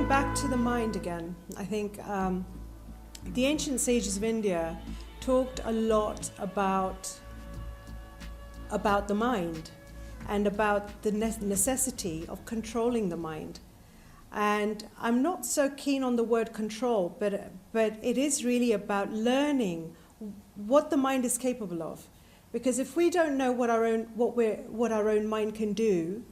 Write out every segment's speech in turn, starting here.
going back to the mind again, I think the ancient sages of India talked a lot about the mind and about the necessity of controlling the mind. And I'm not so keen on the word control, but it is really about learning what the mind is capable of. Because if we don't know what our own mind can do,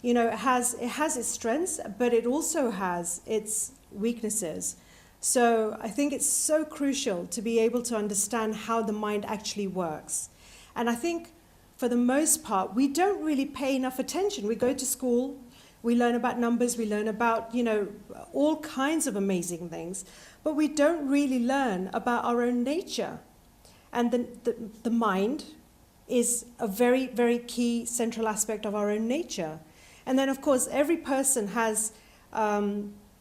you know, it has its strengths, but it also has its weaknesses. So I think it's so crucial to be able to understand how the mind actually works. And I think for the most part, we don't really pay enough attention. We go to school, we learn about numbers, we learn about, you know, all kinds of amazing things, but we don't really learn about our own nature. And the mind is a very, very key central aspect of our own nature. And then, of course, every person has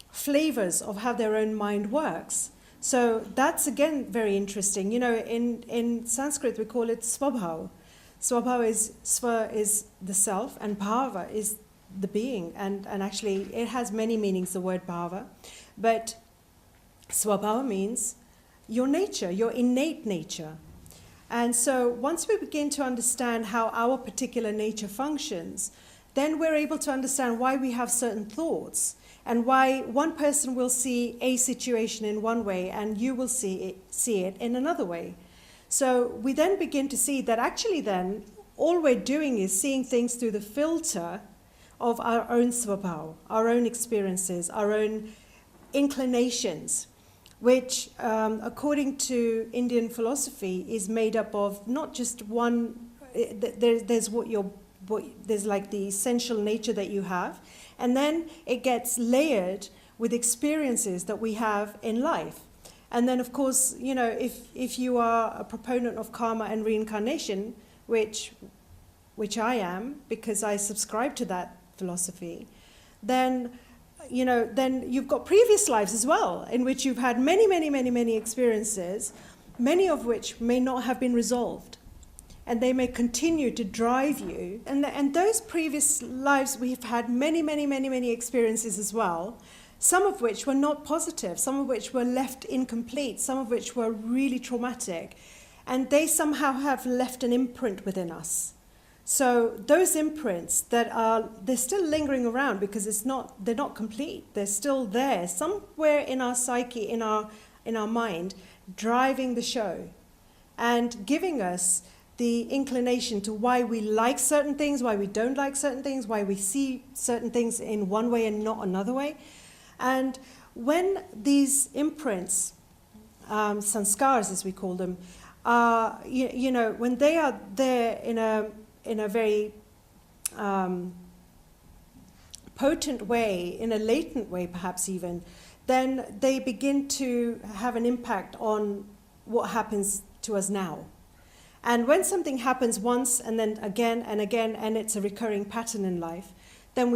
flavors of how their own mind works. So that's, again, very interesting. You know, in Sanskrit, we call it svabhav. Svabhav is, sva is the self, and bhava is the being. And actually, it has many meanings, the word bhava. But svabhava means your nature, your innate nature. And so once we begin to understand how our particular nature functions, then we're able to understand why we have certain thoughts and why one person will see a situation in one way and you will see it in another way. So we then begin to see that actually then all we're doing is seeing things through the filter of our own svabhav, our own experiences, our own inclinations, which according to Indian philosophy is made up of not just one, there's there's like the essential nature that you have, and then it gets layered with experiences that we have in life. And then, of course, you know, if you are a proponent of karma and reincarnation, which I am, because I subscribe to that philosophy, then, you know, then you've got previous lives as well, in which you've had many, many, many, many experiences, many of which may not have been resolved. And they may continue to drive you. And those previous lives, we've had many, many, many, many experiences as well, some of which were not positive, some of which were left incomplete, some of which were really traumatic. And they somehow have left an imprint within us. So those imprints they're still lingering around because they're not complete. They're still there, somewhere in our psyche, in our mind, driving the show and giving us the inclination to why we like certain things, why we don't like certain things, why we see certain things in one way and not another way. And when these imprints, sanskars as we call them, you know, when they are there in a very potent way, in a latent way perhaps even, then they begin to have an impact on what happens to us now. And when something happens once and then again and again, and it's a recurring pattern in life, then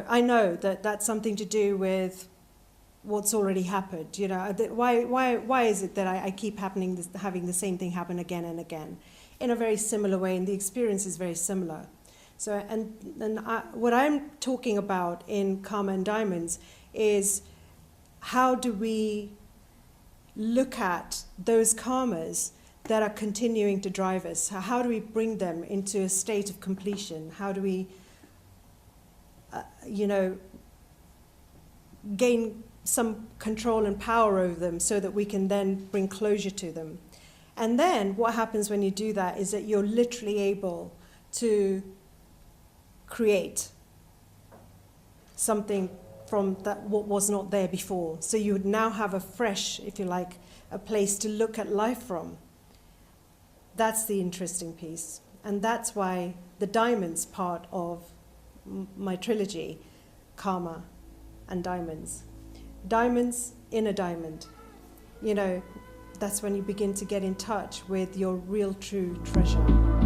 I know that that's something to do with what's already happened. You know, why is it that I keep having the same thing happen again and again, in a very similar way, and the experience is very similar. So, what I'm talking about in Karma and Diamonds is how do we look at those karmas that are continuing to drive us? How do we bring them into a state of completion? How do we, you know, gain some control and power over them so that we can then bring closure to them? And then what happens when you do that is that you're literally able to create something from that what was not there before. So you would now have a fresh, if you like, a place to look at life from. That's the interesting piece. And that's why the diamonds part of my trilogy, Karma and Diamonds. Diamonds in a diamond. You know, that's when you begin to get in touch with your real true treasure.